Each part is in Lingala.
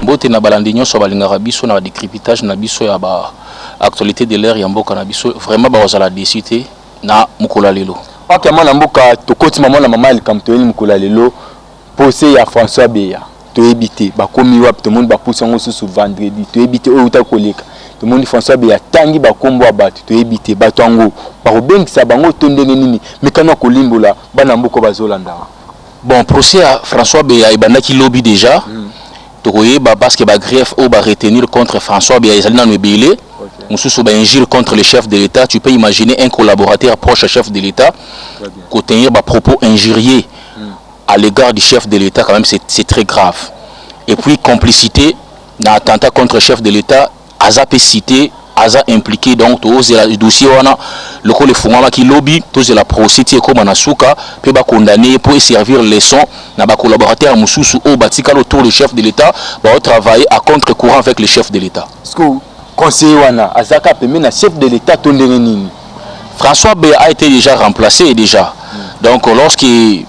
Mbote na balandi nyonso balingaka biso na décryptage na biso ya ba actualité de l'air ya mboka na biso vraiment ba ozala décité na mukula lelo. Ok mwana mboka tokoti mama mama likamtoyeni mukula lelo posé ya François Beya to ebité ba komi wap to monde ba pousse ngo sous vendredi to ebité o uta koleka to monde François Beya tangi ba kombo abatu to ebité batango ba robengisa bango tondenge nini mekana kolimbola bana mboka bazolanda. Bon procès à François Beya ebandaki lobby déjà. Parce que grief ou retenir contre François Beya ezali na ebele mususu ba injure contre le chef de l'État. Tu peux imaginer un collaborateur proche au chef de l'État contenir ba propos injurieux à l'égard du chef de l'État, quand même c'est très grave. Et puis complicité dans attentat contre le chef de l'État, aza peut citer, aza impliqué donc le dossier wana le le fungama qui lobby tous la procédure comme anasuka peut ba condamner pour servir leçon na ba collaborateur mususu au batika autour du chef de l'État va travailler à contre-courant avec le chef de l'État. Est-ce que conseiller wana azaka peut na chef de l'État tondenge nini? François Beya a été déjà remplacé déjà. Donc lorsqu'il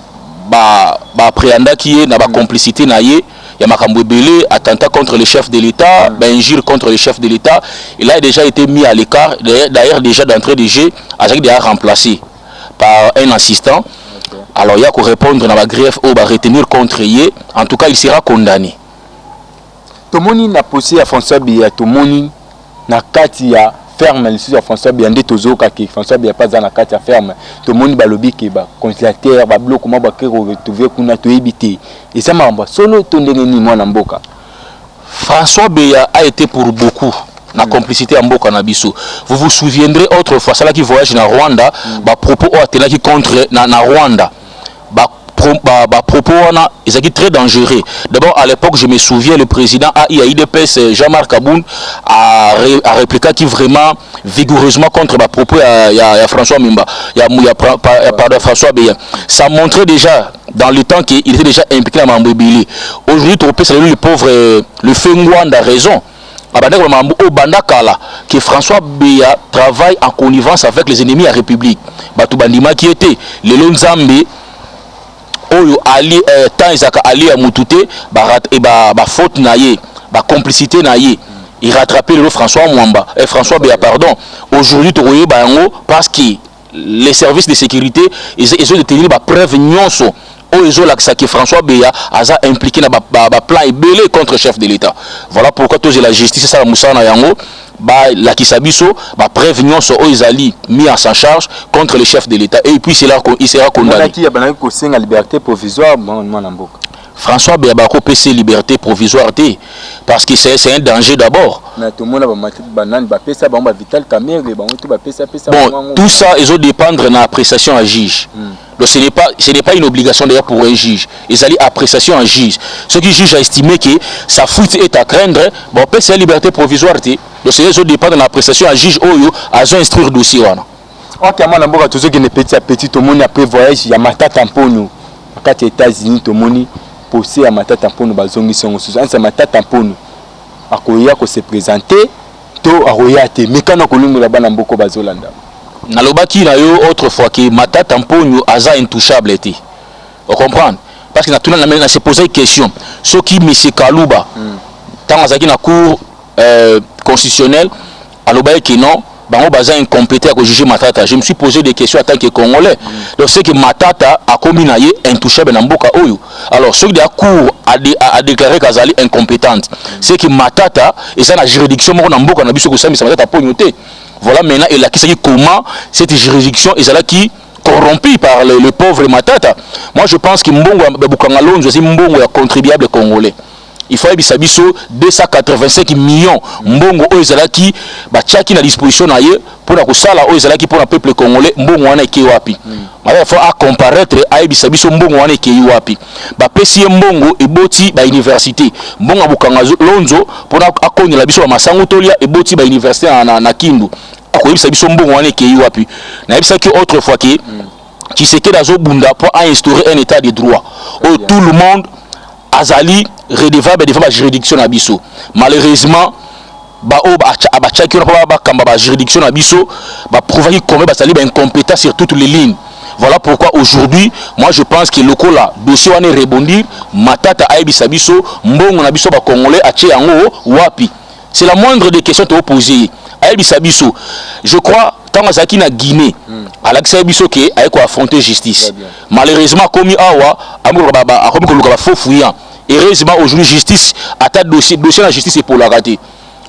appréhenda qui est na ba complicité na yé il y a makambo belé attentat contre le chef de l'État, injure contre le chef de l'État, il a déjà été mis à l'écart. D'ailleurs déjà d'entrée de jeu, a déjà remplacé par un assistant. Alors il y a qu'à répondre à la greffe ou à retenir contre lui. En tout cas il sera condamné. Tout le monde n'a posé à François Beya, tout le monde n'a qu'à ferme le sujet François Beya ndé tozoka ki François Beya pas na kati ya ferme tout le monde ba lobby ke ba conciliateur ba bloc comment ba ke retrouver kuna to ebité et ça mamba solo tondenge ni mwana mboka. François Beya a été pour beaucoup na complicité en mboka na biso. Vous vous souviendrez autrefois ça là qui voyage na Rwanda ba propos qui contre na Rwanda propos ils étaient très dangereux. D'abord à l'époque je me souviens le président AIDPS Jean-Marc Aboun a répliqué qui vraiment vigoureusement contre les propos à François Mimba, pardon François Beya. Ça montrait déjà dans le temps qu'il était déjà impliqué dans Mambébili. Aujourd'hui le pauvre le Fengwanda a raison. Que François Beya travaille en connivence avec les ennemis de la République. Batubandima qui était le Lonzambe oyo ali tant ezaka ali ya mutute ba faute naie ba complicité naie il rattraper le François Mwamba et François Beya pardon aujourd'hui tokoye ba yango parce que les services de sécurité ils ont détenu ba preuve nyonso oyo ezolakisa que François Beya aza impliqué na ba plan ebele contre le chef de l'État. Voilà pourquoi tous la justice ça la musana yango la kisabiso ba prévention so ezali mis en sa charge contre le chef de l'État et puis il sera condamné. Qui a banaki ko senga liberté provisoire mwana mboka. François Beya ba ko PC liberté provisoire parce que c'est un danger d'abord. Na tout monde ba mati banane ba pesa ba vital camere ba tout ba pesa. Bon tout ça ils ont dépendre na appréciation à juge. Donc ce n'est pas une obligation d'ailleurs pour un juge. Ils allaient appréciation à juge. Ce qui juge a estimé que sa fuite est à craindre, bon peut c'est liberté provisoire donc c'est dépend de l'appréciation à juge oyo à instruire dossier wana. OK mwana mboka tous qui ne petit à petit tout monde après voyage ya matata mpono akati États-Unis tout monde posé ya matata mpono bazongi songo sous ansa matata mpono akoya ko se présenter to aroya te mekana kolungola bana mboko bazolanda. Nalobaki na yo autrefois que matata mpono aza intouchable était. On comprend parce que na se poser question ce qui monsieur Kaluba tant azaki na cour constitutionnel alobaki que non bango baza incompétent à juger matata. Je me suis posé des questions en tant que congolais. Donc c'est que matata a commis na ye intouchable na mboka oyo. Alors ceux de la cour a déclaré qu'azali incompétente. C'est que matata et ça la juridiction moko na mboka na biso ko sami matata pognoté. Voilà maintenant et là qui sait comment cette juridiction est là qui corrompu par le pauvre matata. Moi je pense que mbongo bukanga lonzo c'est mbongo ya contribuable congolais. Il faut que biso 285 millions mbongo oyo ezalaki batiaki na disposition na ye pour na kosala oyo ezalaki pour le peuple congolais mbongo wana eke wapi. Il faut comparaître ayebisa biso mbongo wana eke wapi. Ba pesi mbongo eboti ba université. Mbongo bukanga lonzo pour na akonyela biso ba masango tolia eboti ba université na Kindu. Akoyebisa biso mbongo wana eke wapi. Na yebisa ki autrefois qui s'était dans Zobunda pour instaurer un état de droit où tout le monde azali redevable devant la juridiction na biso. Malheureusement ba abachaki na ba kamba ba juridiction na biso ba prouver comment ba sali ba incompétent sur toutes les lignes. Voilà pourquoi aujourd'hui, moi je pense que le là, dossier on est rebondir, matata aibisa biso, mbongo na biso ba congolais ache yango wapi. C'est la moindre des questions te poser. Aibisa biso. Je crois tant azaki na Guinée, Alex Abiso qui a affronter justice. Malheureusement comme awa amour baba a comme ko faux fouillant. Heureusement aujourd'hui justice ata dossier la justice est pour la rater.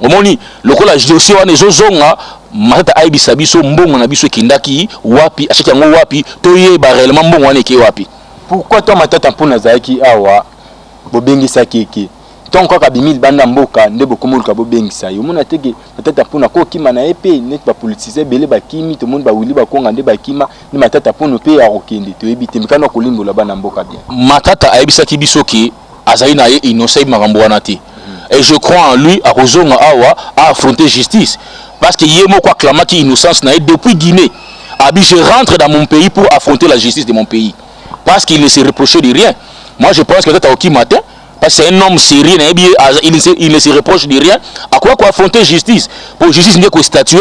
Omoni lokola dossier wana ezozonga matata aibisa biso mbongo na biso kindaki wapi achaki yango wapi toyeba réellement mbongo wana ki wapi. Pourquoi toi matata mpona zaki awa bobengisa keke tant kaka bimil banda mboka nde bokomoluka bobengisa yo mona teke matata mpona ko kima na epé net ba politiser belé ba kimi to monde ba wili ba konga nde ba kima ni matata mpona pe ya kokende to ebite mikano kolimbola bana mboka bien matata aibisa ki biso ki azali na ye innocent makambo wana te. Et je crois en lui, à Rozonga Awa, à affronter justice. Parce que Yemo quoi clama qui innocence n'a depuis Guinée. Abi, je rentre dans mon pays pour affronter la justice de mon pays. Parce qu'il ne s'est reproché de rien. Moi, je pense que peut-être à Oki Matin, parce que c'est un homme sérieux, il ne se reproche de rien. À quoi affronter justice? Pour justice, n'est que statut,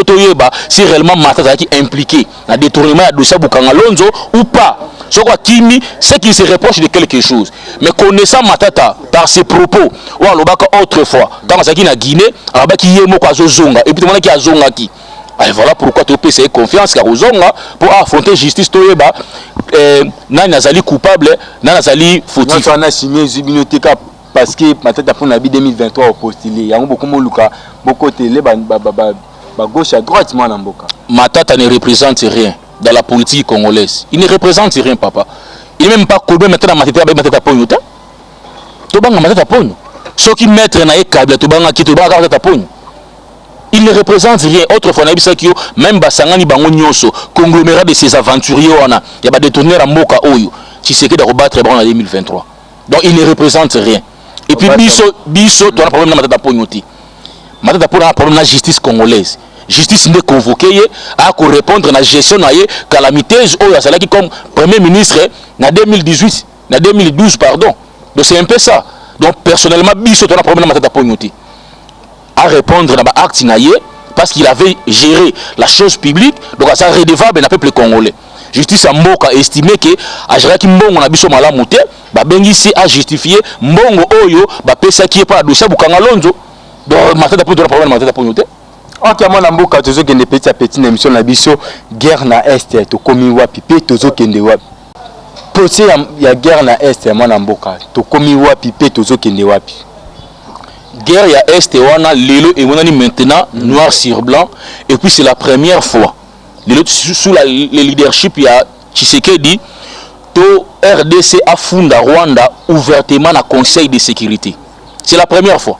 si réellement Matata qui est impliqué dans le détournement de dossier Bukangalonzo ou pas. Ce Kimi, c'est qu'il se reproche de quelque chose. Mais connaissant Matata par ses propos, ou alors autrefois, quand on a Guinée, alors qui y est zonga et puis tout le monde qui a zonga qui. Voilà pourquoi tu peux essayer confiance car zonga pour affronter justice toyeba na nazali coupable na nazali fautif. On a signé Zubinoteka parce que Matata pour Nabi 2023 au postulé. Yango beaucoup moluka beaucoup télé ba gauche à droite moi na mboka. Matata ne représente rien dans la politique congolaise. Il ne représente rien, papa. Il n'est même pas connu maintenant Matata Pogno. Tobanga Matata Pogno. Ceux qui mettent na câble Tobanga qui Tobanga Matata Pogno. Il ne représente rien. Autrefois, même Basangani Bango Nyonso, conglomérat de ces aventuriers, il y a des détourneurs à Moka Oyo, qui s'est de rebattre en 2023. Donc il ne représente rien. Et puis Bisso, tu as un problème dans Matata Pogno. Matata Pogno a un problème dans la justice congolaise. Justice n'est convoquée à répondre à la gestion de la calamité comme Premier ministre en 2018, en 2012, pardon. Donc c'est un peu ça. Donc personnellement, Bisso, tu as un problème dans Matata Pogno. À répondre dans l'acte parce qu'il avait géré la chose publique, donc ça redevable dans le peuple congolais. Justice en Mboka a estimé que à gérer qui mbongo na biso malamute, ba bengisi a justifié mbongo oyo ba pesa qui est pas dossier Bukangalonzo. Donc Matata Pogno problème Matata Pogno. Ok, moi mboka tozo kende petit à petit émission na biso guerre na est to komi wapi pe tozo kende wapi. Procès ya guerre na est moi mboka to komi wapi pe tozo kende wapi. Guerre ya Est wana lelo et monani maintenant noir sur blanc et puis c'est la première fois lelo sous le leadership ya Tshisekedi to RDC a funda Rwanda ouvertement na Conseil de sécurité. C'est la première fois.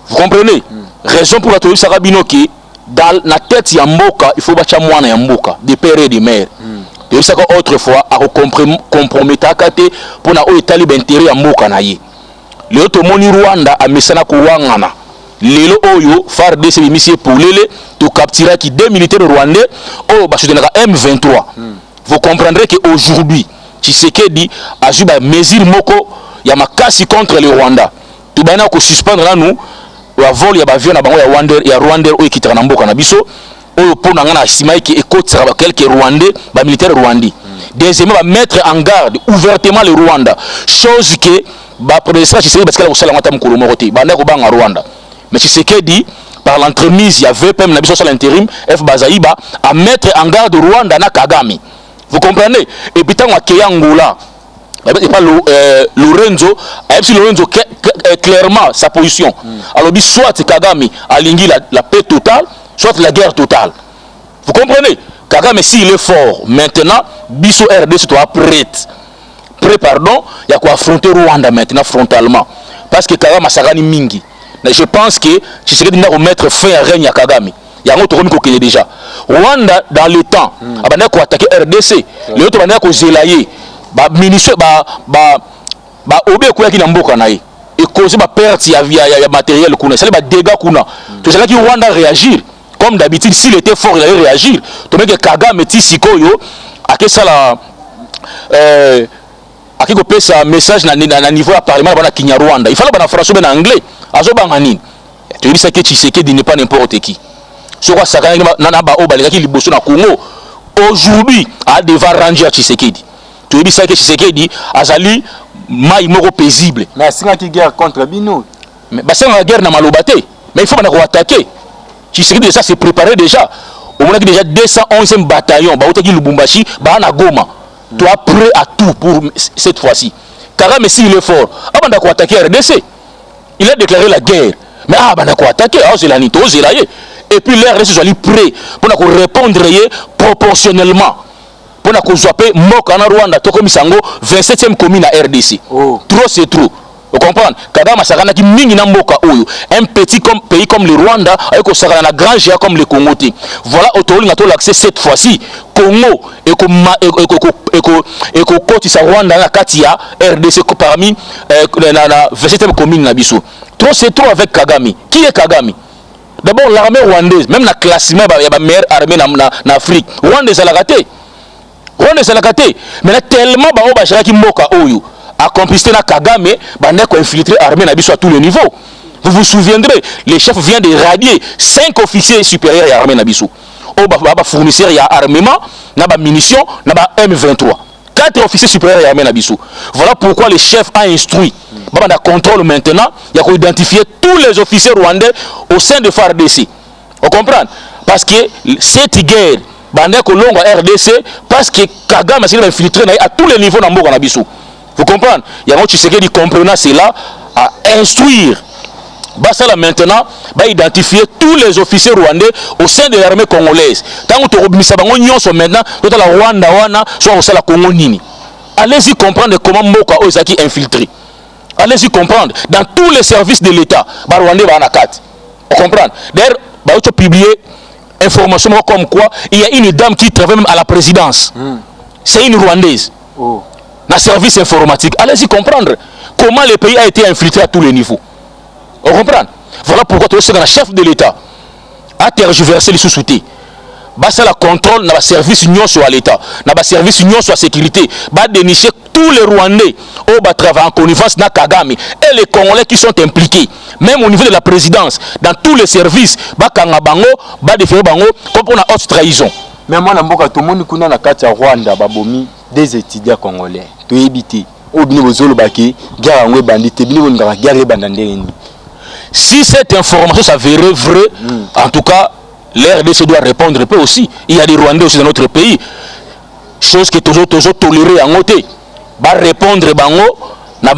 Vous comprenez? Raison pour laquelle Sarabino qui dans la tête ya mboka il faut bacha mwana ya mboka de père et de mère. Et ça autrefois a compromettre akate pour na o etali intérêt ya mboka na ye. Lelo tomoni Rwanda amesana kuwangana lelo oyo FARDC bimisi pour lele to capturer qui deux militaires rwandais oh ba soutenir M23. Vous comprendrez que aujourd'hui Tshisekedi a joué ba mesure moko ya makasi contre le Rwanda. To bana ko suspendre na nous wa vol ya ba avion na bango ya Rwanda oyo kitaka na mboka na biso oyo pona ngana estimé que ekotira quelques Rwandais ba militaires rwandais. Deuxièmement, mettre en garde ouvertement le Rwanda, chose que ba président Tshisekedi parce que la ngata mukuru morote banda ko banga Rwanda. Mais Tshisekedi par l'entremise il y avait même la biso sur l'intérim F Bazaïba à mettre en garde Rwanda na Kagame. Vous comprenez? Et puis tant que Angola et pas Lorenzo clairement sa position. Alors soit Kagame a lingui la paix totale, soit la guerre totale. Vous comprenez? Kagame s'il est fort maintenant, Bisso RDC soit prêt pardon, il y a quoi affronter Rwanda maintenant frontalement parce que Kagame Sarani mingi. Mais je pense que Tshisekedi doit remettre fin à règne à Kagame. Il y a un autre qui est déjà Rwanda dans le temps, abandonné ko attaquer RDC, les autres abandonné ko zelayer, ba ministre ba obé ko yaki na mboka na ye. Et causer ba perte ya matériel kuna, ça les ba dégâts kuna. Tout ça là qui Rwanda réagir. Comme d'habitude, s'il était fort, il allait réagir. Tu vois que Kagame Tsikoyo a que ça la a que peut ça message na niveau à parlement bana Kinyarwanda. Il fallait bana français ben anglais. Azo bangani. Tu dis ça que Tshisekedi n'est pas n'importe qui. Ce quoi ça na ba o baleka ki liboso na Congo. aujourd'hui a devoir ranger à Tshisekedi. Tu dis ça que Tshisekedi azali mai moko paisible. Mais c'est une guerre contre Bino. Mais c'est une guerre na malobate. Mais il faut qu'on attaquer. Tshisekedi ça s'est préparé déjà. On a déjà 211e bataillon, ba otaki Lubumbashi, ba na Goma. Tu es prêt à tout pour cette fois-ci. Kagame s'il est fort, avant d'aller attaquer RDC, il a déclaré la guerre. Mais avant d'aller attaquer, c'est la nito, c'est là. Et puis l'RDC soit prêt pour répondre proportionnellement. Pour nous appeler Mokana Rwanda, Tokomisango, 27e commune à RDC. Oh. Trop c'est trop. Vous comprenez? Kagame Sakana qui mingi na mboka oyo, un petit pays comme le Rwanda, avec Sakana na grand géant comme le Congo. Voilà autour de l'accès cette fois-ci. Congo et côté sa Rwanda na Katia RDC parmi la 27e commune na biso. Trop c'est trop avec Kagame. Qui est Kagame? D'abord l'armée rwandaise, même la classement il y a la meilleure armée en Afrique. Rwanda c'est la raté. Rwanda c'est la raté. Mais là tellement ba o ba qui mboka oyo. Accomplissé na Kagame, bande ko infiltrer armée na biso à tous les niveaux. Vous vous souviendrez, les chefs viennent de radier 5 officiers supérieurs à armée na biso. O ba fournisseur ya armement, na ba munitions, na ba M23. 4 officiers supérieurs à armée na biso. Voilà pourquoi le chef a instruit. Banda contrôle maintenant, il y a identifier tous les officiers rwandais au sein de FARDC. Vous comprenez? Parce que cette guerre bande ko longa RDC parce que Kagame s'est infiltré à tous les niveaux dans mboka na biso. Vous comprenez? Il y a un Tshisekedi comprenant cela à instruire. Ça là maintenant, va identifier tous les officiers rwandais au sein de l'armée congolaise. Tant que tu as maintenant, tu as la Rwanda, soit au sein de la Congo Nini. Allez-y comprendre comment Moka Ozaki infiltré. Allez-y comprendre. Dans tous les services de l'État, Rwandais va en attaque. Vous comprenez? D'ailleurs, tu as publié information comme quoi il y a une dame qui travaille même à la présidence. C'est une Rwandaise. Oh. Dans le service informatique. Allez-y comprendre comment le pays a été infiltré à tous les niveaux. Vous comprenez? Voilà pourquoi tu es le chef de l'État a tergiversé les sous-soutés. Ça la contrôle dans le service union sur l'État, dans le service union sur la sécurité, va dénicher tous les Rwandais au travail en connivence dans Kagame et les Congolais qui sont impliqués, même au niveau de la présidence, dans tous les services, va Kangabango, va déférer Bango, comme pour la haute trahison. Mais moi, tout le monde qui est dans Rwanda, babomi des étudiants congolais, tu éviter. Si cette information s'avérait vraie, en tout cas, l'RDC doit répondre peu aussi. Il y a des Rwandais aussi dans notre pays. Chose que toujours tolérée en côté. Va répondre bango na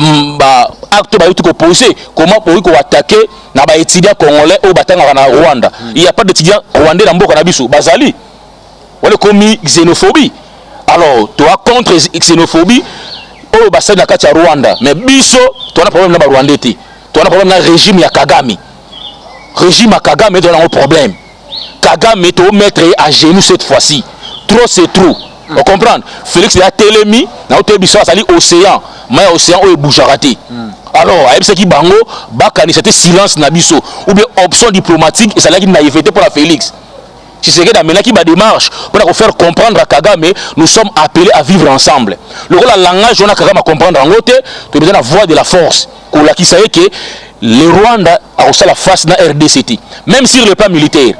acte ba yuko posé comment pour attaquer na ba étudiants congolais au batanga na Rwanda. Il n'y a pas d'étudiants rwandais dans mboka na biso. Bazali. Wale komi xénophobie. Alors, toi contre xénophobie au bassin na kati ya Rwanda, mais biso toi na problème na ba Rwandais ti. Toi na problème na régime ya Kagame. Régime ya Kagame tu as un problème. Kagame te mettre à genoux cette fois-ci. Trop c'est trop. Vous comprenez? Félix a télémi, na otebiso sali océan, mais océan o boujarati. Alors, avec ce qui bango, bakani c'était silence na biso ou bien option diplomatique et ça là qui naïveté pour la Félix. Si c'est que dans maintenant qui va démarche pour faire comprendre à Kagame, nous sommes appelés à vivre ensemble. Le rôle la langage on a Kagame à comprendre en côté, tu besoin la voix de la force. Pour la qui sait que le Rwanda a aussi la face dans RDCT, même sur le plan militaire.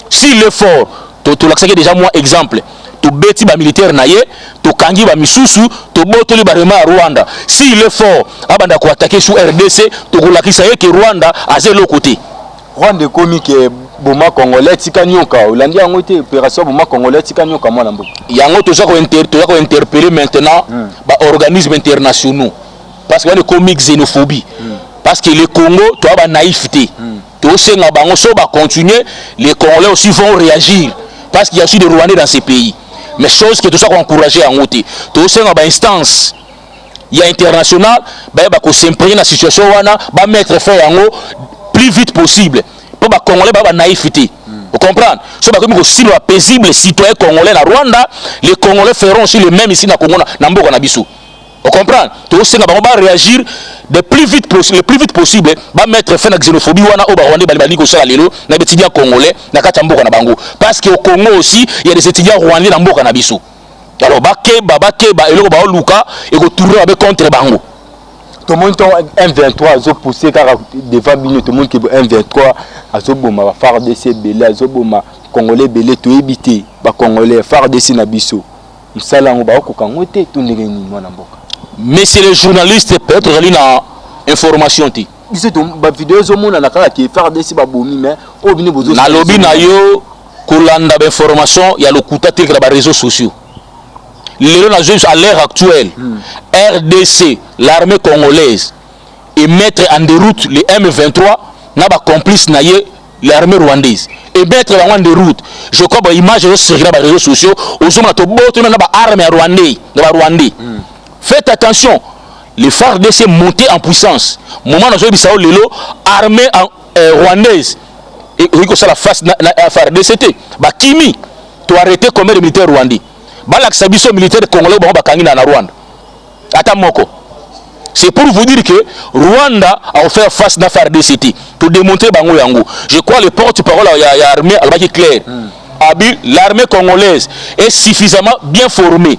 S'il est fort, tu l'as déjà moi exemple. Tu bêtis ba militaire naie, tu kangi ba misusu, tu botoli ba rema Rwanda. S'il est fort, abanda ko attaquer sur RDC, tu l'as qui sait que Rwanda a zéro côté. Rwanda komi que Boma congolais tikanyoka, Hollandais a été opération Boma congolais tikanyoka moi nambo. Yango to ko interpeller maintenant ba organismes internationaux parce que le comique xénophobie. Parce que le Congo, tu as la naïveté. Tu sais, continuer, les Congolais aussi vont réagir. Parce qu'il y a aussi des Rwandais dans ces pays. Mais chose que tout ça qu'on encourager en côté. Tu sais, il y a une instance. Il y a international, il faut s'imprégner dans la situation, il faut mettre fin le plus vite possible. Pour les Congolais, il y a la naïveté. Vous comprenez? Si vous aussi paisible, citoyen congolais dans Rwanda, les Congolais feront aussi le même ici dans Congo, dans Mboka na biso. Vous comprenez? Tu sais, on va réagir le plus vite possible, va mettre fin à la xénophobie au Rwanda, les étudiants congolais, parce qu'au Congo aussi, il y a des étudiants rwandais dans Mboka na biso. Alors, et tourner avec contre Bango. tout le monde M23 a poussé car devant Bino tout le monde qui M23 a boma FARDC belé a boma congolais belé to éviter ba congolais FARDC na biso musala ngo ba ko kangote to ndenge ni mwana mboka. Mais c'est les journalistes peut-être reli na information ti. Biso to ba vidéo zo mona na kala ki FARDC ba bomi mais o bino bozo na lobby na yo kolanda ba information ya lokuta te ba réseaux sociaux. À l'heure actuelle, RDC, l'armée congolaise, et mettre en déroute les M23, n'a pas complice l'armée rwandaise. Et mettre en déroute, je crois que l'image sur les réseaux sociaux, aux hommes rwandais. Faites attention, les FARDC montent en puissance. Moment où les armée rwandaise, et oui, ça la face de la FARDC, Kimi, tu arrêter comme les militaires rwandais. Balak biso militaire congolais ba kangi na Rwanda ata moko. C'est pour vous dire que Rwanda a fait face na FARDC pour démontrer bango yango. Je crois le porte-parole ya armée albaki clair. L'armée congolaise est suffisamment bien formée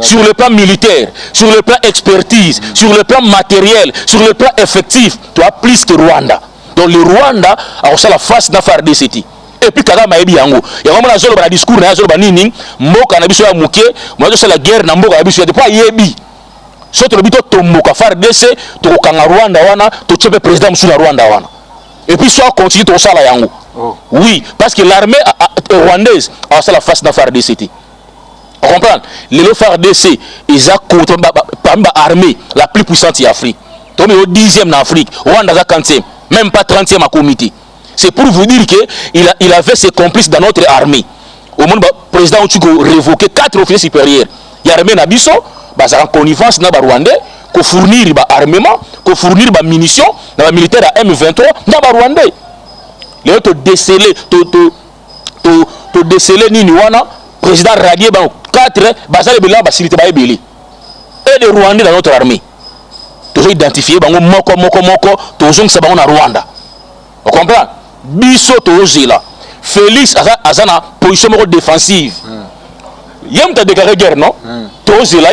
sur le plan militaire, sur le plan expertise, sur le plan matériel, sur le plan effectif, tu as plus que Rwanda. Donc le Rwanda a fait la face na FARDC. Et puis Kagame a dit yango ya vraiment zolo ba discours na zolo ba nini mboka na biso ya muke mo zo la guerre na mboka ya biso ya depuis yebi soto le bito tomboka FARDC to kanga Rwanda wana to tchepe président musu na Rwanda wana et puis soit continue to sala yango. Oui, parce que l'armée rwandaise a fait la face na FARDC. On comprend les FARDC ils a contre parmi l'armée la plus puissante en Afrique. Donc au 10e en Afrique, Rwanda a 40e, même pas 30e à comité. C'est pour vous dire qu'il avait ses complices dans notre armée. Au monde, le président a révoqué 4 officiers supérieurs. Il y a l'armée Nabiso, il y a en connivence dans le Rwandais, qui fournit l'armement, qui fournit les munitions, dans le militaire à M23, dans le Rwandais. Les autres décelés, le président radié 4, et les Rwandais dans notre armée. Toujours identifié, moko, toujours que c'est dans Rwanda. On comprend? Biso Tozela. Félix a une position défensive. Yem t'a déclaré guerre, non? Tozela,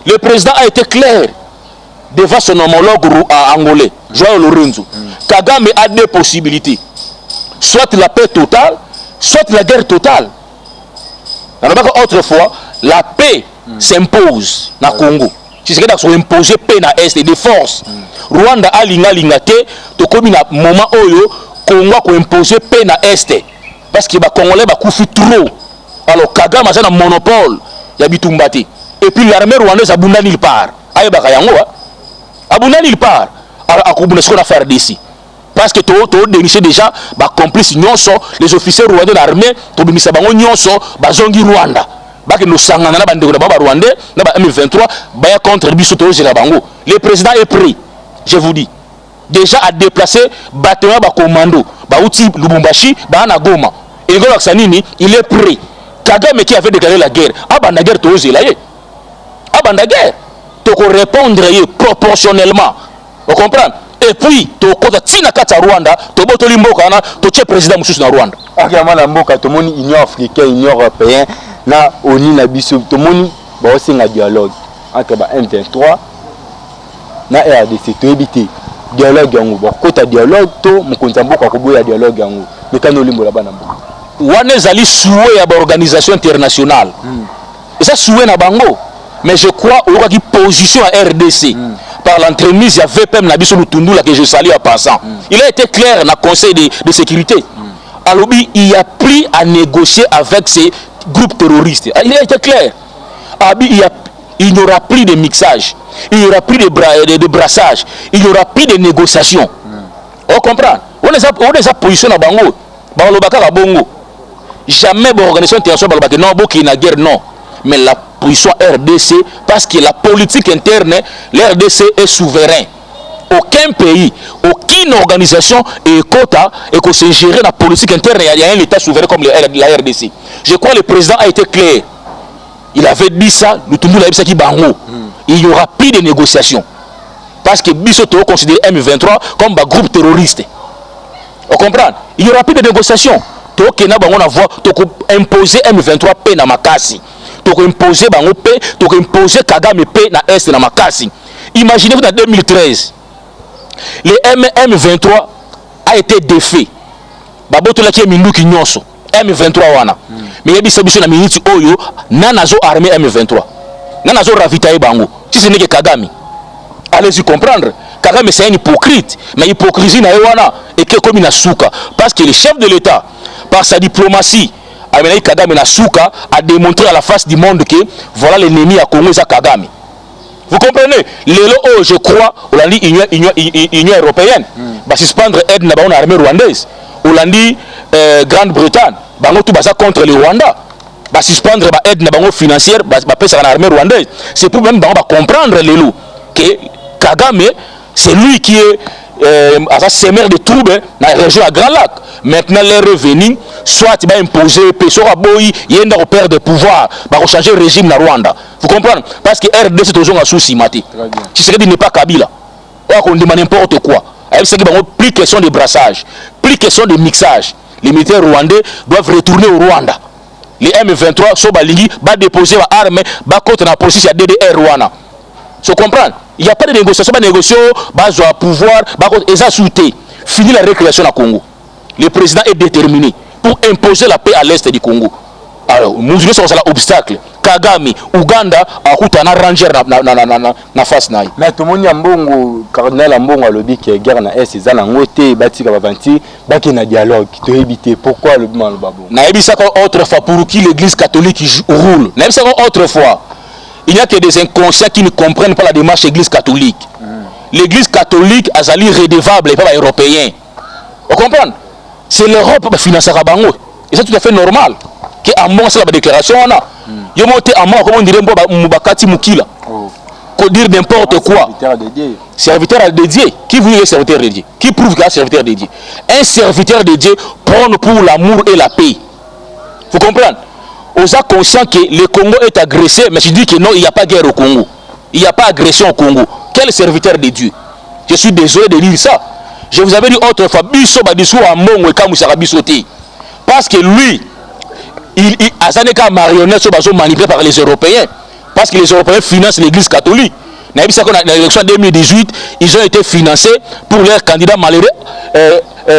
le président a été clair devant son homologue angolais, Joao Lorenzo. Kagame a deux possibilités. Soit la paix totale, soit la guerre totale. Autrefois, la paix s'impose dans le Congo. Si c'est que imposer paix dans l'Est des forces. Rwanda a lingate, to comme na moment oyo Congo ko imposer paix na Est. Parce que les Congolais ba koufi trop. Alors Kagame a un monopole ya bitumbati. Et puis l'armée rwandaise a bunda nulle part. Aye baka yango a bunda nulle part. Alors akubuna ce qu'on a faire d'ici. Parce que to dénicher déjà ba complice nyonso les officiers rwandais de l'armée to bimisa bango nyonso ba zongi Rwanda. Baki no sangana na bandeko na ba rwandais na ba M23 ba contre biso to zela bango. Le président est prêt. Je vous dis, déjà à déplacer bâtiment ba commando, ba outil Lubumbashi, ba na Goma. Et Ngolo Sanini, il est prêt. Kagame qui avait déclaré la guerre, abanda guerre to zela ye. Abanda guerre. To ko répondre proportionnellement. Vous comprenez? Et puis to ko tina kata Rwanda, to botoli mboka na to tche président mususu na Rwanda. Akama na mboka to moni Union africaine, Union européenne, na oni na biso to moni ba osinga dialogue entre ba M23 na RDC to éviter dialogue yango ba kota dialogue to mukonza mboka ko boya dialogue yango mekano limbo la bana mboka wana ezali souhait ya ba organisation internationale et ça souhait na bango mais je crois au qui position à RDC par l'entremise ya VPM na biso Lutundula que je salue en passant il a été clair dans le conseil de sécurité alors il y a pris à négocier avec ces groupes terroristes il a été clair il n'y aura plus de mixage, il n'y aura plus de brassage, il n'y aura plus de négociation. On comprend? On est à position à Bango. Bongo. Jamais l'organisation internationale non, il y a guerre, non. Mais la position RDC, parce que la politique interne, l'RDC est souverain. Aucun pays, aucune organisation et quota et que c'est géré la politique interne, il y a un État souverain comme la RDC. Je crois que le président a été clair. Il avait dit ça, il n'y aura plus de négociations. Parce que Bissoto considère M23 comme un groupe terroriste. On comprend? Il n'y aura plus de négociations. Tu peux imposer M23 paix dans Makassi. Tu peux imposer Bango paix, tu peux imposer Kagame paix dans Est dans Makassi. Imaginez-vous dans 2013, le M23 a été défait. Baboto la qui est Minduki Nyonso. M23 wana. Mais il y a des na minutes oyo nanazo armée M23. Nanazo ravitailler bango. Si ce n'est que Kagame. Allez-y comprendre. Kagame c'est un hypocrite. Mais hypocrisie na wana et que comme na souka parce que le chef de l'État par sa diplomatie Amenaï Kagame na souka a démontré à la face du monde que voilà l'ennemi à Congo c'est Kagame. Vous comprenez? Lelo oh je crois Hollande Union européenne va suspendre aide na ba armée rwandaise. Hollande Grande-Bretagne bango tout basa contre le Rwanda. Va suspendre ba aide na bango financière ba pesa na armée rwandaise. C'est pour même bango ba comprendre lelo que Kagame c'est lui qui est semer de troubles dans la région à Grand Lac. Maintenant les revenus soit il va imposer soit boy yenda au père de pouvoir va changer le régime na Rwanda. Vous comprenez? Parce que RDC c'est toujours un souci maté. Tu sais que n'est pas Kabila. On demande n'importe quoi. Plus question de brassage, plus question de mixage. Les militaires rwandais doivent retourner au Rwanda. Les M23 sont balingi va déposer va armes va contre la police à DDR Rwanda. Tu comprends? Il n'y a pas de négociation, pas de négociation, base au pouvoir, ils ont souhaité finir la récréation au Congo. Le président est déterminé pour imposer la paix à l'est du Congo. Alors, nous sommes sur l'obstacle. Kagame, Ouganda, a coûté un ranger na face naï. Mais tout le monde Ambongo, cardinal Ambongo a lobby qui est guerre na est, c'est ça, l'angoté, bâti kabavanti, bâti na dialogue, qui te éviter. Pourquoi le mal babo? Na ebisa autrefois pour qui l'église catholique roule. Na ebisa autrefois. Il n'y a que des inconscients qui ne comprennent pas la démarche de l'église catholique. L'église catholique a sali redevable et pas européen. Vous comprenez? C'est l'Europe qui finance la banque. Et c'est tout à fait normal. Que Amon c'est la déclaration on a. Yo monté Amon comme on dirait Mubakati Mukila. Pour dire n'importe quoi. Serviteur de Dieu. Qui vous est serviteur de Dieu? Qui prouve qu'il est serviteur de Dieu? Un serviteur de Dieu prône pour l'amour et la paix. Vous comprenez? Aux gens conscients que le Congo est agressé, mais je dis que non, il n'y a pas de guerre au Congo. Il n'y a pas d'agression au Congo. Quel serviteur de Dieu? Je suis désolé de lire ça. Je vous avais dit autrefois, Bisso discours en Mongo et Kamoussara Bissoté. Parce que lui, il a marionnette manipulé par les Européens. Parce que les Européens financent l'église catholique. Dans l'élection 2018, ils ont été financés pour leur candidat malheureux,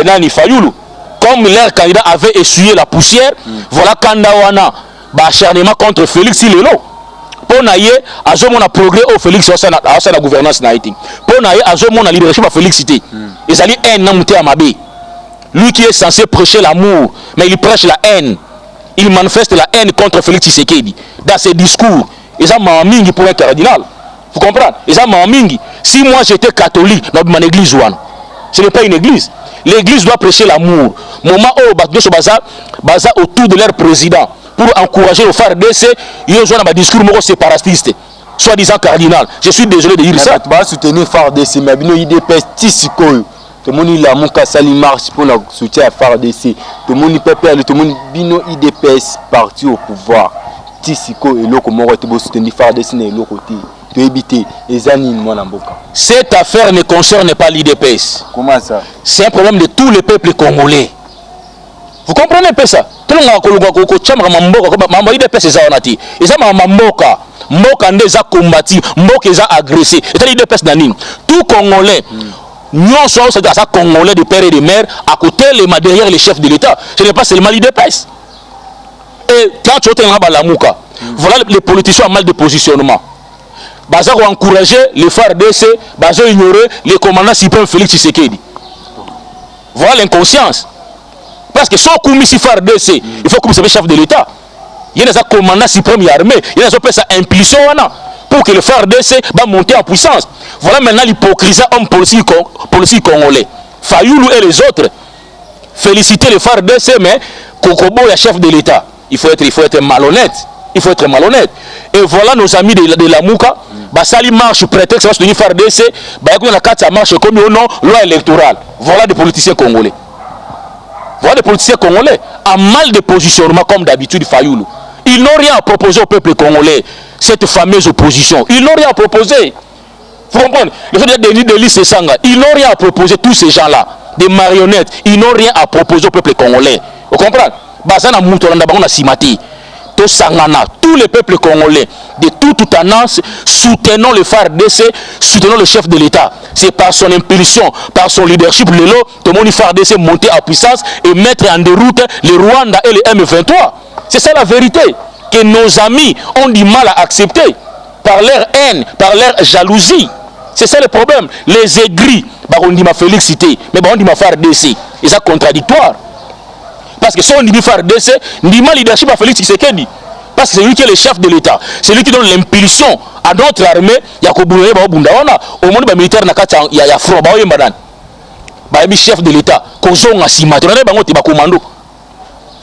Nani Fayoulou. Comme leur candidat avait essuyé la poussière, voilà Kandawana, acharnement contre Félix Lelo. Pour naïe, Azomon a progrès au Félix à la gouvernance naïti. Pour naïe, Azomon a leadership à Félix Cité. Ils allaient un homme à Mabé. Lui qui est censé prêcher l'amour, mais il prêche la haine. Il manifeste la haine contre Félix Tshisekedi. Dans ses discours, ils ont mamingi pour un cardinal. Vous comprenez? Ils ont mamingi. Si moi j'étais catholique dans mon église, ce n'est pas une église. L'église doit prêcher l'amour. Moment où baza autour de leur président pour encourager le FARDC, ils ont un discours séparatiste, soi-disant cardinal. Je suis désolé de dire ça. Tu vas soutenir FARDC, mais il y a des pesticiko. Tout le monde a mon sali marche pour soutenir FARDC. Tout le monde peut perdre, tout le monde bino IDPS parti au pouvoir. Tisiko et l'autre comment tu vas soutenir FARDC et l'autre côté. Tu éviter les animaux dans boka. Cette affaire ne concerne pas l'IDPS. Comment ça? C'est un problème de tous les peuples congolais. Vous comprenez un peu ça? Tout le monde a IDPS c'est ça on a dit. Et ça Mboka ndeza combattu, Mboka eza agressé. Et ça l'IDPS nanine. Tout Congolais. Nous sommes des Congolais de père et de mère à côté derrière les chefs de l'État. Ce n'est pas seulement l'IDPS. Et quand tu as la mouka, voilà les politiciens ont mal de positionnement. Baza va encourager les FARDC, baza ignorer les commandants suprêmes Félix Tshisekedi. Voilà l'inconscience. Parce que sans qu'on si FARDC, il faut que vous chef de l'État. Il y a des commandants suprêmes armés, il y a des sa impulsion pour que le FARDC va monter en puissance. Voilà maintenant l'hypocrisie homme politique congolais. Fayoulou et les autres. Féliciter le FARDC, mais Kokobo est chef de l'État. Il faut être malhonnête. Il faut être malhonnête. Et voilà nos amis de la Mouka. Basali marche prétexte va soutenir FARDC. La carte marche comme au nom loi électorale. Voilà des politiciens congolais. Voilà des politiciens congolais. À mal de positionnement comme d'habitude Fayoulou. Ils n'ont rien à proposer au peuple congolais. Cette fameuse opposition. Ils n'ont rien à proposer. Vous comprenez? Le fait de Denis Delis et Sanga. Ils n'ont rien à proposer. Tous ces gens-là. Des marionnettes. Ils n'ont rien à proposer au peuple congolais. Vous comprenez? Bazana Moutoranda Barona Simati. Sangana, tous les peuples congolais, de toute tendance, soutenons le FARDC, soutenons le chef de l'État. C'est par son impulsion, par son leadership, tout le monde FARDC monter en puissance et mettre en déroute les Rwanda et les M23. C'est ça la vérité, que nos amis ont du mal à accepter, par leur haine, par leur jalousie. C'est ça le problème. Les aigris, on dit ma Félixité, mais on dit ma FARDC. Et ça contradictoire. Parce que si on dit FARDC, on dit ma leadership à Félix Tshisekedi. Parce que c'est lui qui est le chef de l'État. C'est lui qui donne l'impulsion à notre armée. Il y a au monde militaire, il y a front, il y a chef de l'État. Il y a commando.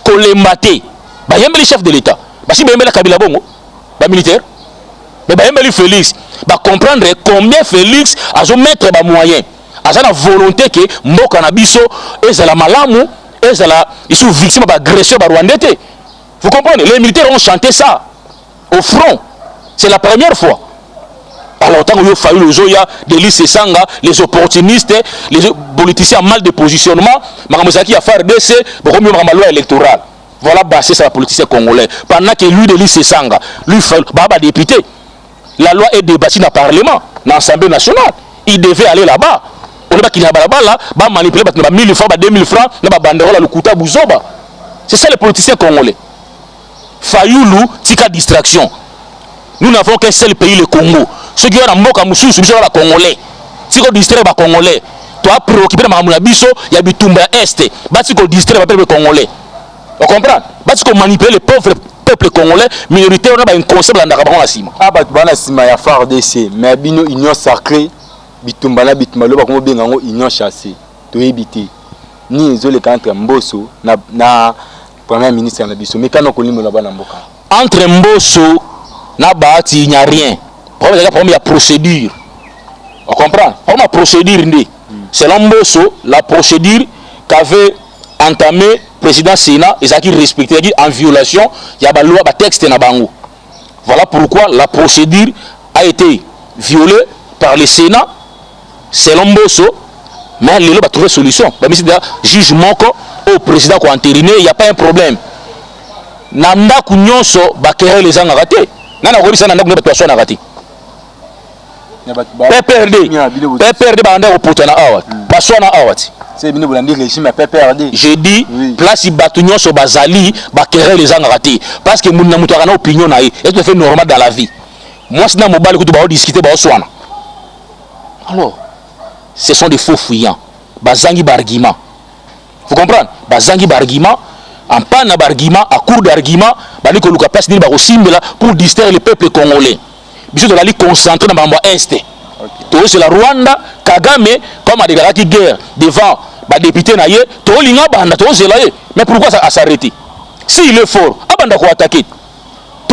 Il y a le chef de l'État. Il y a le Kabila Bongo, militaire. Mais il y a Félix. Comprendre combien Félix a mettre des moyens. Il y a la volonté que Mboka Nabiso et la Malamu ils sont victimes d'agression rwandais. Vous comprenez? Les militaires ont chanté ça au front. C'est la première fois. Alors, tant qu'il y a fallu le Zoya, Delis Sanga, les opportunistes, les politiciens mal de positionnement, Makamosaki a fait RDC, beaucoup mieux la loi électorale. Voilà, c'est ça, la politicien congolais. Pendant que lui, Delis Sanga, lui, Baba député, la loi est débattue dans le Parlement, dans l'Assemblée nationale. Il devait aller là-bas. On ne va pas là, va manipuler 1000 francs, 2000 francs, le Kouta Bouzoba. C'est ça les politiciens congolais. Fayoulou, tika distraction. Nous n'avons qu'un seul pays, le Congo. Ceux qui ont un mboka moussou, c'est les Congolais. Si on distrait les Congolais, toi préoccupé de Mamouna Bisso, il y a Bitumba Est. Si on distrait les Congolais. On comprend? Si on manipule les pauvres peuples congolais, minoritaires, on a un concept dans la cima. Ah, bah, il y a FARDC, mais il y a une union sacrée. Bitumba na bitumba loba comme bien ngo union chassée to éviter ni zole entre Mbosso na premier ministre na biso mais quand on limite là-bas na mboka entre Mbosso na Bahati il n'y a rien. Problème il y a procédure. On comprend? Comment la procédure ndi selon Mbosso la procédure qu'avait entamé président Sénat et ça qui respectait en violation il y a ba loi ba texte na bango. Voilà pourquoi la procédure a été violée par le Sénat. Selon Mbosso, mais il va trouver solution. Jugement au président qui a entériné, il n'y a pas un problème. Nanda Kunyonso, Bakere les gens ont raté. Nana Gorissa Nanda Kunyonso a raté. PPRD, Banda au Potana Awat. Baswana Awat. C'est bien le régime PPRD. J'ai dit, place Batunyonso Bazali, Bakere les gens ont raté. Parce que Mouna Moutarana opinion naïe. Est-ce que c'est normal dans la vie? Moi, c'est un mobile que tu vas discuter, Baswana. Alors, ce sont des faux fuyants. Bazangi barguiment. Vous comprenez? Bazangi barguiment. En panne d'argument, à court d'argument, pour distraire le peuple congolais. Bisous de la Ligue concentrée dans le Est. C'est la Rwanda, Kagame, comme a déclaré guerre devant les députés naïe, mais pourquoi ça a s'arrêté? S'il est fort, Abanda quoi attaquer?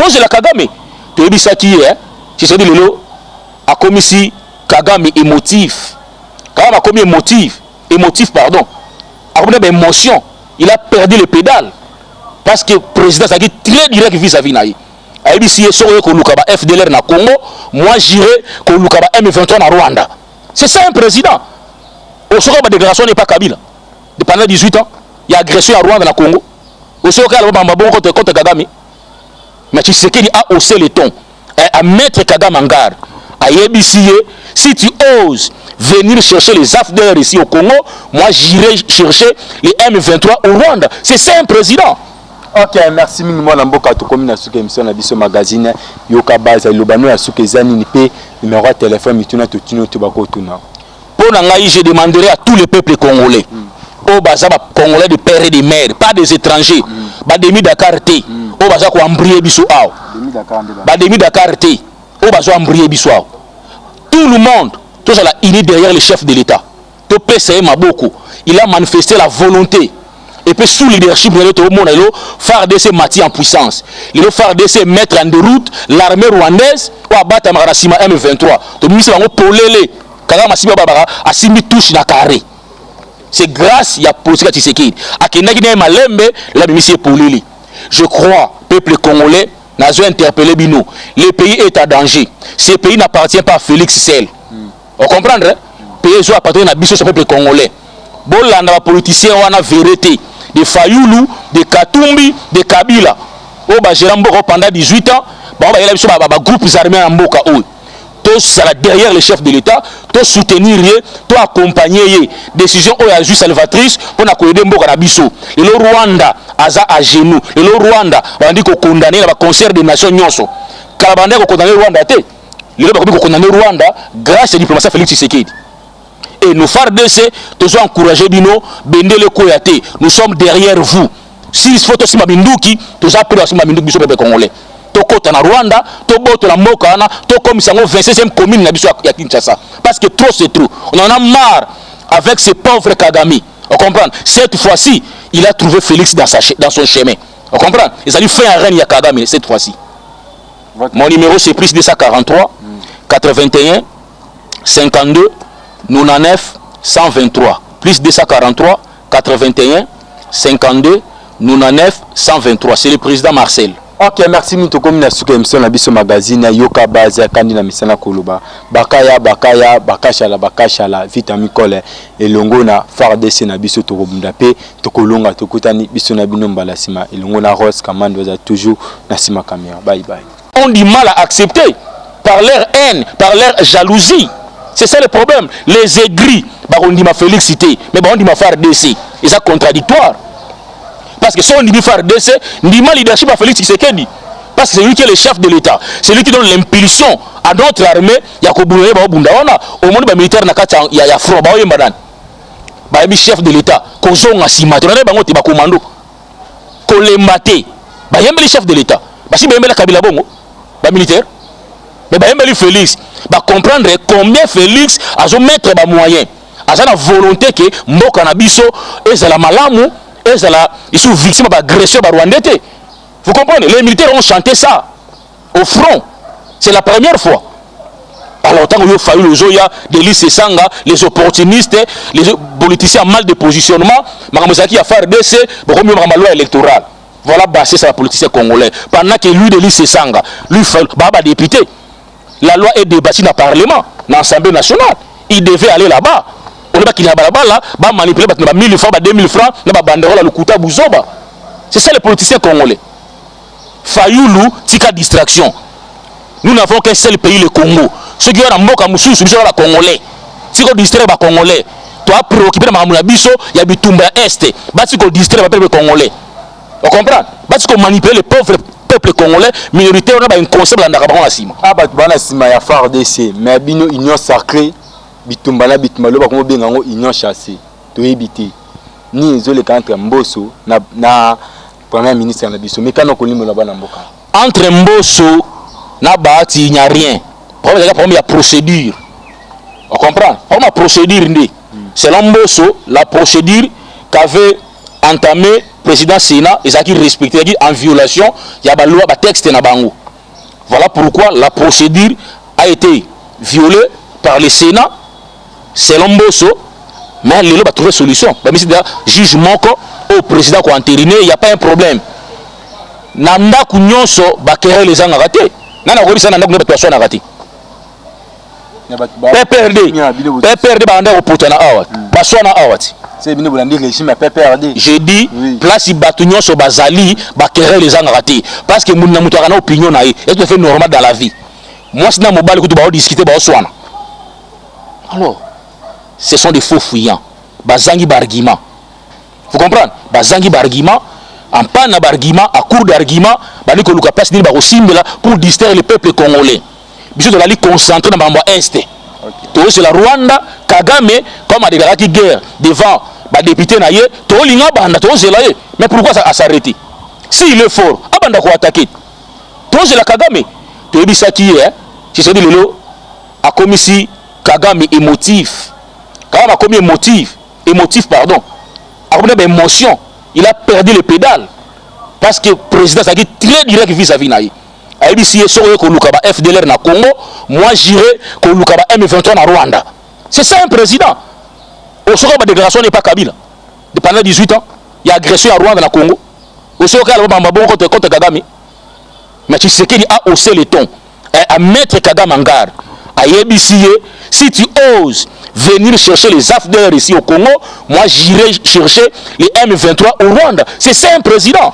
C'est la Kagame. Tu dis ça qui est, si c'est dit le lot, a commis si Kagame émotif. Quand on a commis émotif, pardon, a commis une émotion, il a perdu le pédale. Parce que le président s'est dit très direct vis-à-vis naïe. A dit si il est que Lukaba FDLR na Congo, moi j'irai que Lukaba M23 na Rwanda. C'est ça un président. Au second, ma déclaration n'est pas Kabila. Pendant 18 ans, il y a agression à Rwanda na Congo. Au second, il y a contre Kagame. Mais Tshisekedi a haussé le ton. À mettre Kagame en garde. À Yébisiye, si tu oses venir chercher les AFDR ici au Congo, moi j'irai chercher les M23 au Rwanda. C'est ça un président. Ok, merci minimum Lamboka to comme na suka émission na biso magazine yoka base lobano ya suka ezani ni pe numéro de téléphone mituna to tino to bako tuna. Pour ngai je demanderai à tous les peuples congolais. Au baza ba congolais de père et de mère, pas des étrangers. Ba demi Dakar té. Au baza ko embrier biso aw. Ba demi Dakar té. Au baza embrier biso aw. Tout le monde, tout ça la uni derrière le chef de l'État. To PCE Maboko, il a manifesté la volonté. Et puis sous leadership de tout le monde, il FARDC mati en puissance. Il FARDC mettre en déroute l'armée rwandaise ou abattre Marasima M23. Donc nous sommes polélé. Quand Massima Babara a simi touche na carré. C'est grâce à politique Tshisekedi. A Kenaki na malembe la mission polélé. Je crois peuple congolais n'a pas interpellé Bino. Le pays est à danger. Ce pays n'appartient pas à Félix seul. On comprend, hein? Le pays appartient à Bisso, ce peuple congolais. Bon, là, les politiciens ont la vérité. De Fayoulou, de Katumbi, de Kabila. au bagéra mboka pendant 18 ans ba ba yela biso ba groupes armés en mboka o to sala derrière le chef de l'état to soutenir ye to accompagner ye décision o ya justice salvatrice pour na ko aider mboka na biso le Rwanda aza à genoux le Rwanda ba ndi ko condamner na ba concert des nations nyonso kala bande ko condamner Rwanda te le ba ko condamner Rwanda grâce à diplomatie Félix Tshisekedi. Et nous FARDC tous encourager bino bendele koyate nous sommes derrière vous si il faut aussi mabinduki tous appelés aussi mabinduki biso bébé congolais to kota na Rwanda to boto la mboka na to comme ça 26e commune na biso ya Kinshasa parce que trop c'est trop on en a marre avec ces pauvres Kagame on comprend cette fois-ci il a trouvé Félix dans son chemin on comprend ils allaient faire un règne à Kagame cette fois-ci. Mon numéro c'est plus 243 81 52 99 123 plus 243 81 52 99 123 c'est le président Marcel. Ok, merci mito comme na suka émission na biso magazine yoka baza kandi na misana koloba bakaya bakashala vitamine cole elongo na FARDC na biso to kobunda pe to kolonga to kutani biso na bino mbala sima elongo na Rose Kamando za toujours na sima caméra. Bye bye. On dit mal à accepter par leur haine, par leur jalousie. C'est ça le problème. Les aigris, on dit ma félicité, mais on dit ma FARDC. Et ça contradictoire. Parce que si on dit FARDC, on dit ma leadership à Félix Tshisekedi. Parce que c'est lui qui est le chef de l'État. C'est lui qui donne l'impulsion à notre armée. Il y a au monde militaire, il y a front, il y a chef de l'État. Il y a commando. Il y a le chef de l'État. Il y a Kabila Bongo, militaire. Mais Félix, comprendre combien Félix a mettre des moyens. A la volonté que Mboka na biso et la malamu ils sont victimes d'agression par Rwandais. Vous comprenez? Les militaires ont chanté ça au front. C'est la première fois. Alors tant qu'il y a fallu le Zoya, des listes Sanga, les opportunistes, les politiciens mal de positionnement, Makamozaki a fait RDC, beaucoup mieux la loi électorale. Voilà basé sur la politicien congolais. Pendant que lui de listes Sanga, lui fait baba député. La loi est débattue dans le Parlement, dans l'Assemblée nationale. Il devait aller là-bas. On ne va pas là, va manipuler 1000 francs, 2000 francs, na banderole le kuta buzoba. C'est ça les politiciens congolais. Fayoulou, tika distraction. Nous n'avons qu'un seul pays, le Congo. Ceux qui ont un mot comme sous la Congolais. Si on distrait les Congolais, toi préoccupé de Mahamouna Bisso, il y a Bitumba Est. Si on distrait les peuples congolais. On comprend? Si on manipule les pauvres peuple congolais minoritaire on a un concept dans la sima bana sima ya FARDC mais bino union sacrée bitumba na bitumalo ba ko benga ngo union chassée to ebité ni zole entre Mbosso na premier ministre na biso mais kana ko limola bana mboka entre Mbosso na Bahati il n'y a rien problème il y a procédure on comprend on a procédure ndi selon Mbosso la procédure qu'avait entamé président Sénat et ça qui respectait en violation il y a la loi ba texte na bango. Voilà pourquoi la procédure a été violée par le Sénat selon Mbosso mais le ba trouver solution ba misi juge moko au président ko entériné il y a pas un problème nanda kunyonso ba kéré les anga raté nana ko bisa nanda ko ba toso na raté PPRD ba anda ko potana awat ba sona awat. J'ai dit, oui. Place Batunyon sur Bazali, Bakere les gens ratés. Parce que nous n'avons pas d'opinion. Est-ce que c'est normal dans la vie? Moi, c'est dans mon bal que tu vas discuter. Alors, ce sont des faux fuyants. Bazangi barguiment. Vous comprenez? Bazangi barguiment, en panne d'argument, à court d'argument, pour distraire le peuple congolais. Bisous de la Ligue concentrée dans le Est. C'est la Rwanda, Kagame, comme a déclaré guerre devant les députés, mais pourquoi ça s'arrêter? S'il est fort, il faut attaquer. C'est la Kagame. Tu as dit ça qui est, si c'est dit le a commis si Kagame émotif. Kagame a commis émotif, pardon. A commis émotion. Il a perdu les pédales. Parce que le président a dit très direct vis-à-vis naïe. Si FDLR na Congo, moi j'irai que M23 na Rwanda. C'est ça un président. Au second, la déclaration n'est pas Kabila. Pendant 18 ans, il y a agression à Rwanda na Congo. Au second, il y a contre Kagame. Mais Tshisekedi a haussé le ton. À mettre Kagame en garde. À Yebisiye, si tu oses venir chercher les FDLR ici au Congo, moi j'irai chercher les M23 au Rwanda. C'est ça un président.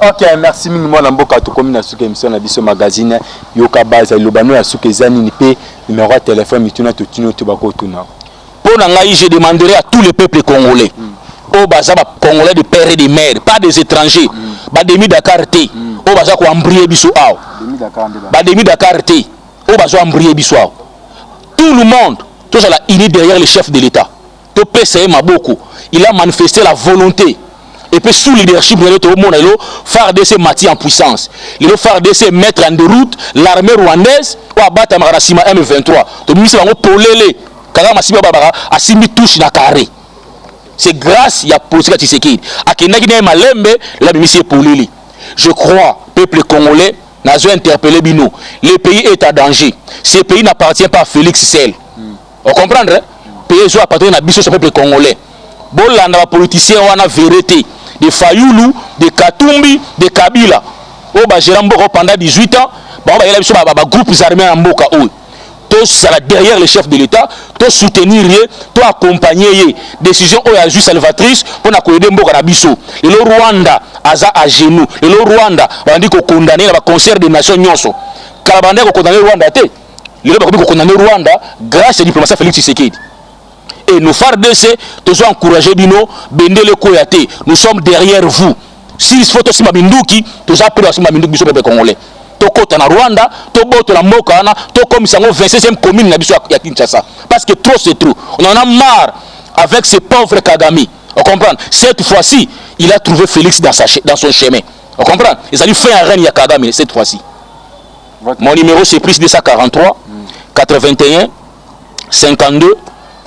Ok, merci mingi mwana mboka tokomi na suka émission na biso magazine yoka base lobano ya suka ezani ni pe numéro de téléphone mituna totino to bakotuna. Pour ngai je demanderai à tous les peuples congolais au baza congolais de père et de mère, pas des étrangers. Ba demi Dakar té au baza ko embrier biso aw. Ba demi Dakar té au baza embrier biso aw. Tout le monde tout ça la uni derrière le chef de l'État. To PCM Maboko, il a manifesté la volonté. Et puis sous leadership de l'autre monde, le FARDC Mati en puissance. Le FARDC mettre en déroute l'armée rwandaise ou abattre Marasima M23. Donc nous sommes polélé. Kagama Sima Babara a simi touche na carré. C'est grâce à Posika Tshisekedi. A Kenaki na Malembe la mimi polélé. Je crois peuple congolais n'a interpellé Bino. Le pays est en danger. Ce pays n'appartient pas à Félix Sel. On comprend hein? Le pays appartient à Bisso, ce peuple congolais. Bon là, on a politiciens on a vérité. De Fayoulou, de Katumbi, de Kabila. Au Bajerambo pendant 18 ans, il y a des groupes armés en Mboka. Tous derrière le chef de l'État, tous soutenir, tous accompagner. Décision juste salvatrice pour accorder Mboka na biso. Le Rwanda aza à genoux. Le Rwanda on dit qu'on condamné le concert des nations nyonso. Kalabanda ko condamné Rwanda té. Le ko condamné Rwanda grâce à la diplomatie Félix Tshisekedi. Et nous FARDC, tous encourager Bino, Bendele Koyate, nous sommes derrière vous. Si il faut aussi Mabinduki, tous appelés aussi Mabinduki biso peuple congolais. Toko na Rwanda, Tobo la Mokana, Toko Misango 26e commune na biso ya Kinshasa. Parce que trop c'est trop. On en a marre avec ces pauvres Kagame. On comprend. Cette fois-ci, il a trouvé Félix dans son chemin. On comprend. Ils ont fait un règne à Kagame cette fois-ci. Mon numéro c'est plus 243 81 52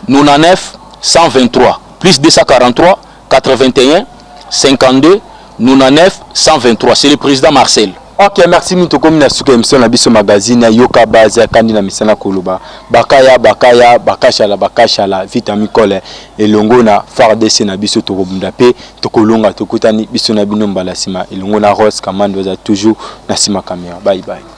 99 123 plus 243 81 52 99 123. C'est le président Marcel. Ok, merci nous comme na suka émission na biso magazine yoka base kandi na misana koloba bakaya bakashala vitamine cole elongo na FARDC na biso to kobunda pe to kolonga to kutani biso na bino mbala sima elongo na Rose Kamando za toujours na sima caméra. Bye bye.